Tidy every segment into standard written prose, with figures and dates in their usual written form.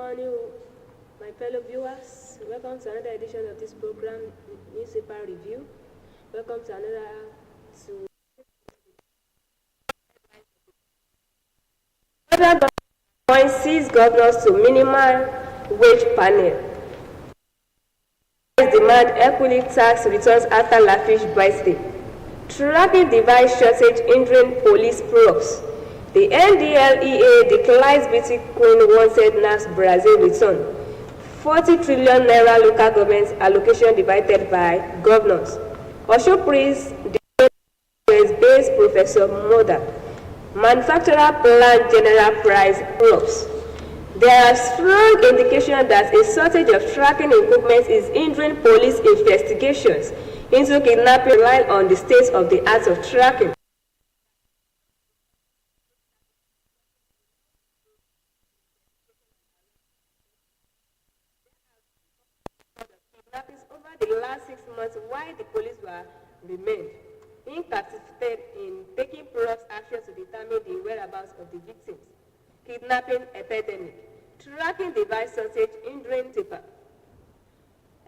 morning, my fellow viewers. Welcome to another edition of this program, Newspaper Review. Welcome to Federal government appoints 6 governors to minimum wage panel. Demand equity tax returns after lavish birthday. Tracking device shortage hindering police probes. The NDLEA declines Bitcoin wanted NAF's Brazil return. 40 trillion naira local government allocation divided by governors. Osun praise US-based Professor Moda. Manufacturer plan general price drops. There are strong indications that a shortage of tracking equipment is hindering police investigations into kidnapping, relying on the state-of-the-art of tracking. Over the last 6 months, while the police remained incapacitated in taking prompt action to determine the whereabouts of the victims. Kidnapping epidemic, tracking device shortage hindering paper.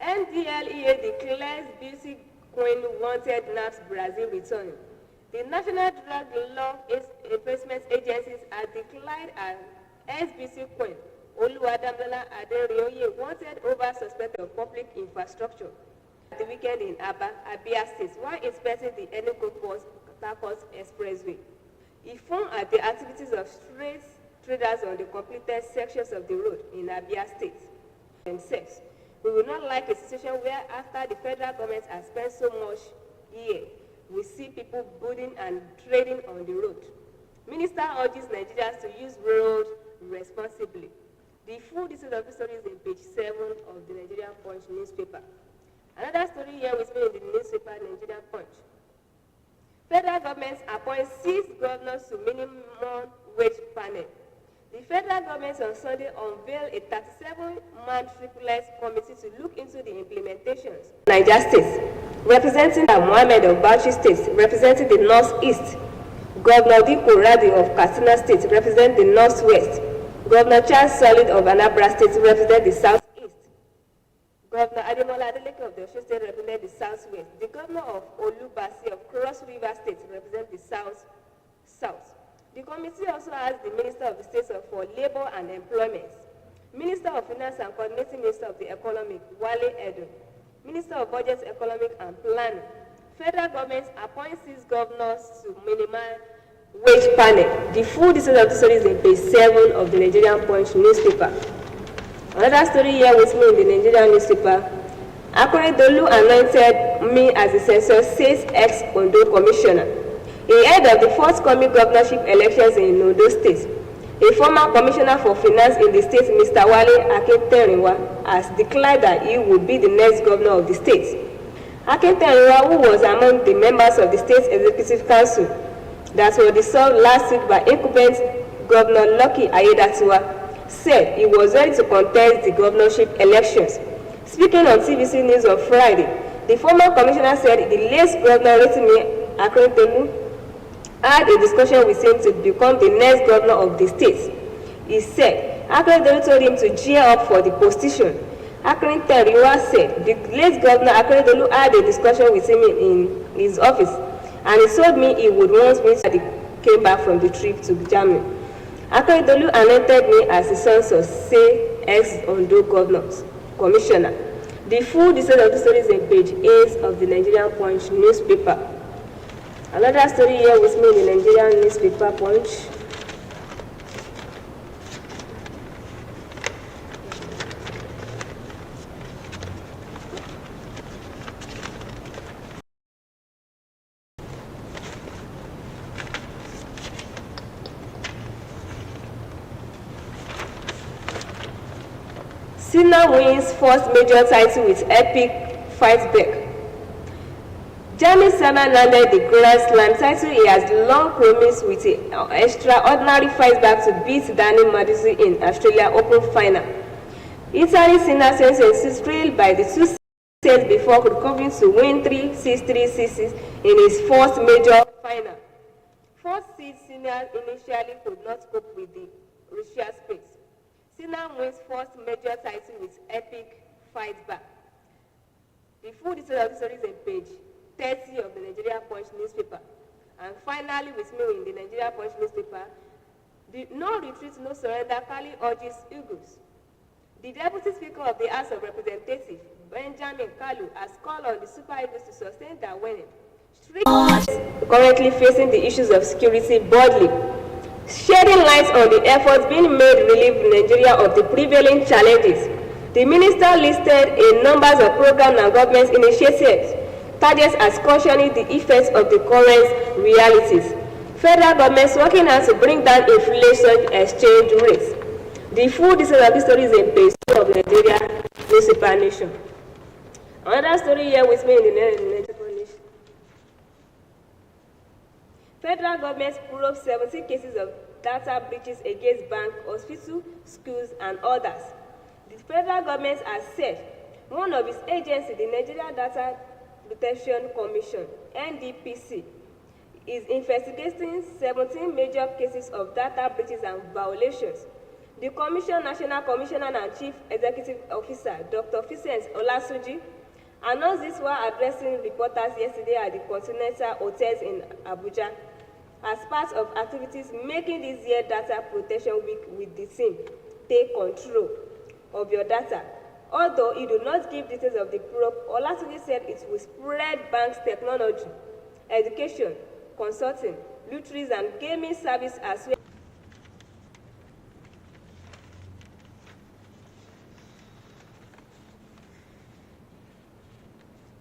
NDLEA declares Bitcoin wanted NAF's Brazil return. The National Drug Law Enforcement Agencies have declared an SBC coin, Oluwadamlola Aderioye, wanted over suspected of public infrastructure at the weekend in Abia State while inspecting the Enugu-Port Expressway. He found at the activities of street traders on the completed sections of the road in Abia State themselves. We would not like a situation where after the federal government has spent so much here, we see people building and trading on the road. Minister urges Nigerians to use road responsibly. The full details of the story is in page 7 of the Nigerian Punch newspaper. Another story here with me in the newspaper Nigerian Punch. Federal government appoints 6 governors to minimum wage panel. The federal government on Sunday unveiled a 37-man triplet committee to look into the implementations. Niger State, representing Mohammed of Bauchi State, representing the Northeast. Governor Diko Radi of Katsina State, representing the Northwest. Governor Charles Solid of Anambra State, representing the Southeast. Governor Ademola Adeleke of the Osun State, representing the Southwest. The governor of Olubasi of Cross River State, representing the South. The committee also has the Minister of the State for Labor and Employment, Minister of Finance and Coordinating Minister of the Economic, Wale Edo, Minister of Budget, Economic and Planning. Federal government appoints 6 governors to minimum wage panel. The full details of the story is in page 7 of the Nigerian Punch newspaper. Another story here with me in the Nigerian newspaper. Akoredolu anointed me as the census says ex-Ondo commissioner. Ahead of the forthcoming governorship elections in Ondo State, a former commissioner for finance in the state, Mr. Wale Akinterinwa, has declared that he would be the next governor of the state. Akinterinwa, who was among the members of the state executive council that were dissolved last week by incumbent Governor Lucky Ayedatiwa, said he was ready to contest the governorship elections. Speaking on TVC News on Friday, the former commissioner said the late Governor Rotimi Akeredolu had a discussion with him to become the next governor of the state. He said Akeredolu told him to gear up for the position. Akeredolu said the late governor Akeredolu had a discussion with him in his office, and he told me he would want me to came back from the trip to Germany. Akeredolu anointed me as the son of say ex-Ondo governors commissioner. The full details of the story is in page 8 of the Nigerian Punch newspaper. Another story here with me in the Nigerian newspaper Punch. Sinner wins first major title with epic fight back. Jamie Sama landed the Grand Slam title he has long promised with an extraordinary fight back to beat Danny Maduzi in Australia Open final. Italy's Sinner sentenced trailed by the 2 sets before recovering to win 3-6-3-6 in his first major final. First seed Sinner initially could not cope with the Russia's pace. Sina wins first major title with epic fight back. The full details of the story is on page 30 of the Nigeria Punch newspaper. And finally, with me in the Nigeria Punch newspaper, the no retreat, no surrender, Kali urges Eagles. The Deputy Speaker of the House of Representatives, Benjamin Kalu, has called on the Super Eagles to sustain their winning. Currently facing the issues of security broadly, shedding light on the efforts being made to relieve Nigeria of the prevailing challenges. The minister listed a number of programs and government initiatives, targets as cautioning the effects of the current realities. Federal governments working hard to bring down inflation exchange rates. The full details of this story is in page 2 of the Nigeria newspaper Nation. Another story here with me in the Nigeria Nation. Federal government probes 17 cases of data breaches against banks, hospitals, schools, and others. The federal government has said one of its agencies, the Nigeria Data Protection Commission, NDPC, is investigating 17 major cases of data breaches and violations. The Commission National Commissioner and Chief Executive Officer, Dr. Vincent Olasunji, announced this while addressing reporters yesterday at the Continental Hotels in Abuja as part of activities making this year Data Protection Week with the theme, Take Control of Your Data. Although he did not give details of the probe, Olatunji said it will spread banks' technology, education, consulting, lotteries, and gaming service as well.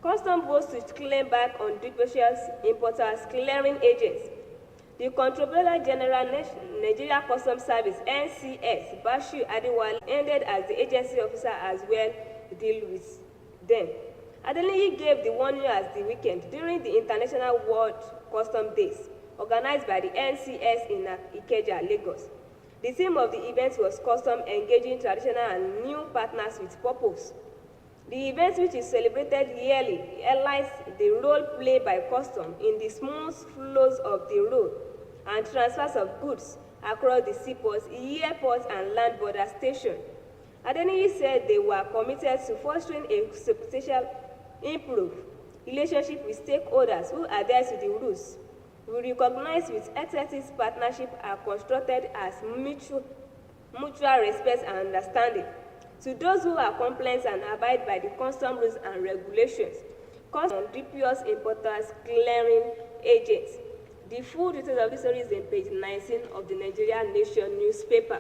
Custom votes to claim back on duplications importers clearing agents. The Comptroller General Nigeria Customs Service (NCS) Bashir Adewale ended as the agency officer as well deal with them. Adeniyi gave the warning as the weekend during the International World Customs Days organized by the NCS in Ikeja, Lagos. The theme of the event was Custom Engaging Traditional and New Partners with Purpose. The event, which is celebrated yearly, highlights the role played by custom in the smooth flows of the road and transfers of goods across the seaports, airports, and land border stations. Adeniyi said they were committed to fostering a substantial improved relationship with stakeholders who adhere to the rules. We recognize with ethics partnership are constructed as mutual respect and understanding. To those who are compliant and abide by the custom rules and regulations, custom dubious importers clearing agents. The full details of this story is in page 19 of the Nigeria Nation newspaper.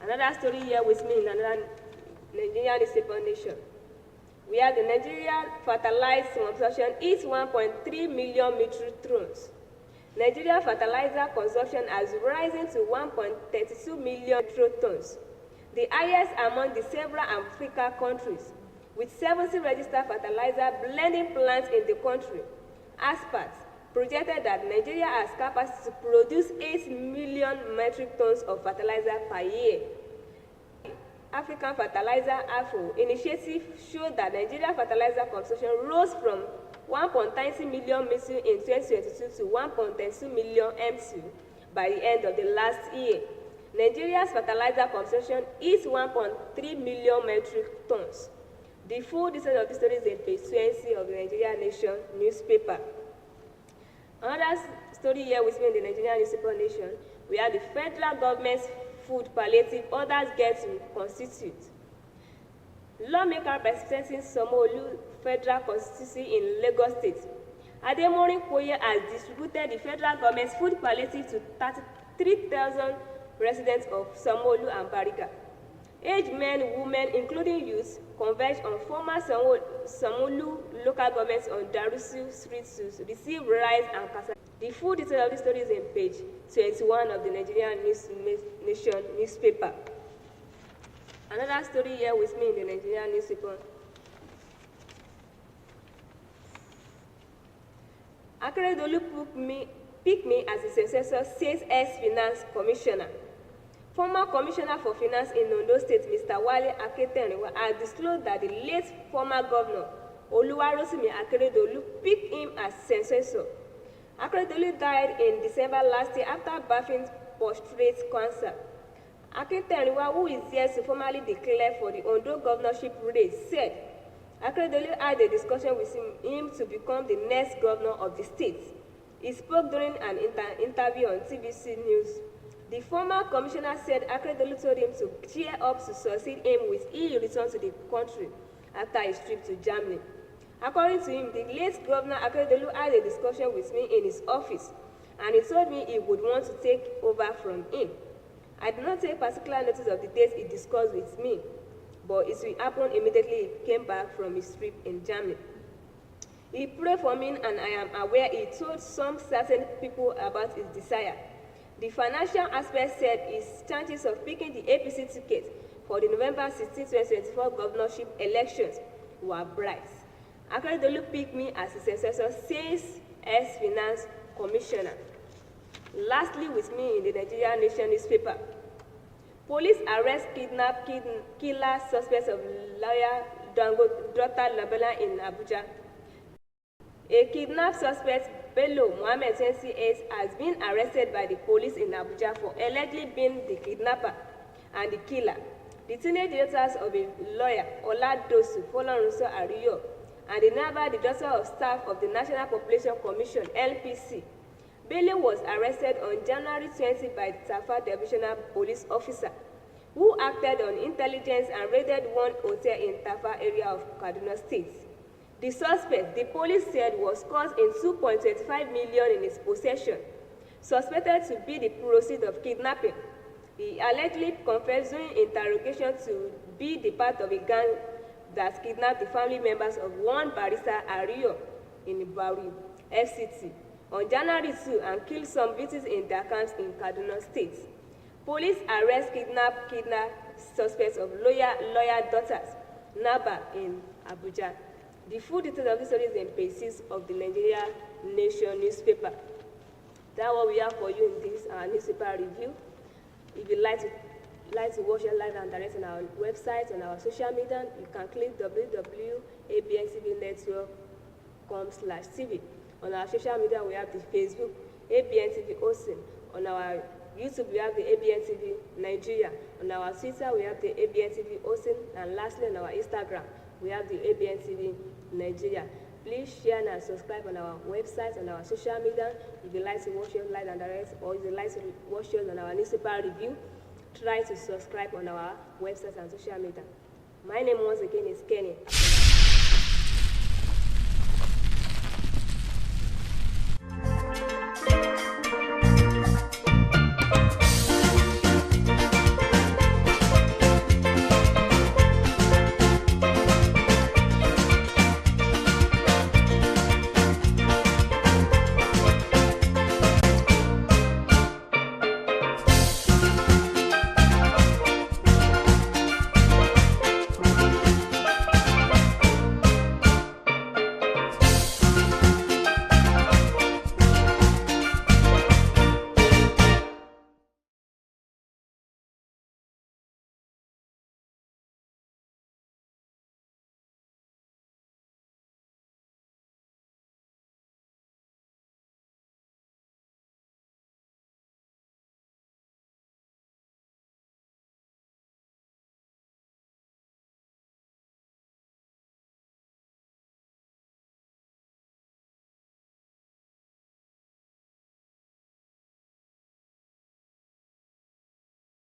Another story here with me in another Nigeria newspaper Nation. We have the Nigeria Fertilizer Consumption is 1.3 million metric tons. Nigeria fertilizer consumption has risen to 1.32 million metric tons, the highest among the several African countries, with 70 registered fertilizer blending plants in the country. Experts projected that Nigeria has capacity to produce 8 million metric tons of fertilizer per year. African Fertilizer (AFO) initiative showed that Nigeria fertilizer consumption rose from 1.90 million MTU in 2022 to 1.32 million MTU by the end of the last year. Nigeria's fertilizer consumption is 1.3 million metric tons. The full details of the story is in page 20 of the Nigeria Nation newspaper. Another story here with me in the Nigeria newspaper Nation, we have the federal government's food palliative orders get to constitute. Lawmaker representing Sanwo-Olu Federal Constituency in Lagos State, Ademorin Koye has distributed the federal government's food palliative to 33,000 residents of Sanwo-Olu and Bariga. Aged men, women, including youths, converged on former Sanwo-Olu local governments on Darusu Street to receive rice and cassava. The full detail of this story is in page 21 of the Nigerian Nation newspaper. Another story here with me in the Nigerian newspaper. Akeredolu picked me as a successor, says ex-finance commissioner. Former commissioner for finance in Ondo State, Mr. Wale Aketenriwa, has disclosed that the late former governor, Oluwarosimi Akeredolu, picked him as successor. Akeredolu died in December last year after battling prostate cancer. Akintenriwa, who is yet to formally declare for the Ondo governorship race, said Akeredolu had a discussion with him to become the next governor of the state. He spoke during an interview on TVC News. The former commissioner said Akeredolu told him to cheer up to succeed him with he returned to the country after his trip to Germany. According to him, the late Governor Akeredolu had a discussion with me in his office, and he told me he would want to take over from him. I did not take particular notice of the dates he discussed with me, but it will happen immediately he came back from his trip in Germany. He prayed for me, and I am aware he told some certain people about his desire. The financial aspect said his chances of picking the APC ticket for the November 16, 2024 governorship elections were bright. Akeredolu picked me as his successor, says ex-finance commissioner. Lastly, with me in the Nigerian Nation newspaper, police arrest killer suspects of lawyer Dr. Labella in Abuja. A kidnapped suspect, Bello Mohammed 28, has been arrested by the police in Abuja for allegedly being the kidnapper and the killer. The teenage daughters of a lawyer, Oladosu Folorunso Ariyo, and the daughter of staff of the National Population Commission, LPC. Bello was arrested on January 20 by the Tafa Divisional Police Officer, who acted on intelligence and raided one hotel in Tafa area of Kaduna State. The suspect, the police said, was caught in 2.25 million in his possession, suspected to be the proceeds of kidnapping. He allegedly confessed during interrogation to be the part of a gang that kidnapped the family members of one barrister Ariyo in Bari, FCT, on January 2 and killed some victims in their camps in Kaduna State. Police arrest kidnap suspects of lawyer daughters, Naba in Abuja. The full details of this story is in page 6 of the Nigerian Nation newspaper. That's what we have for you in this newspaper review. If you'd like to watch it live and direct on our website, on our social media, you can click www.abntvnetwork.com/TV. On our social media, we have the Facebook, Abntv Osun. On our YouTube, we have the Abntv Nigeria. On our Twitter, we have the Abntv Osun. And lastly, on our Instagram, we have the Abntv Nigeria. Please share and subscribe on our website, on our social media. If you'd like to watch it live and direct, or if you'd like to watch it on our newspaper review, try to subscribe on our website and social media. My name once again is Kenny.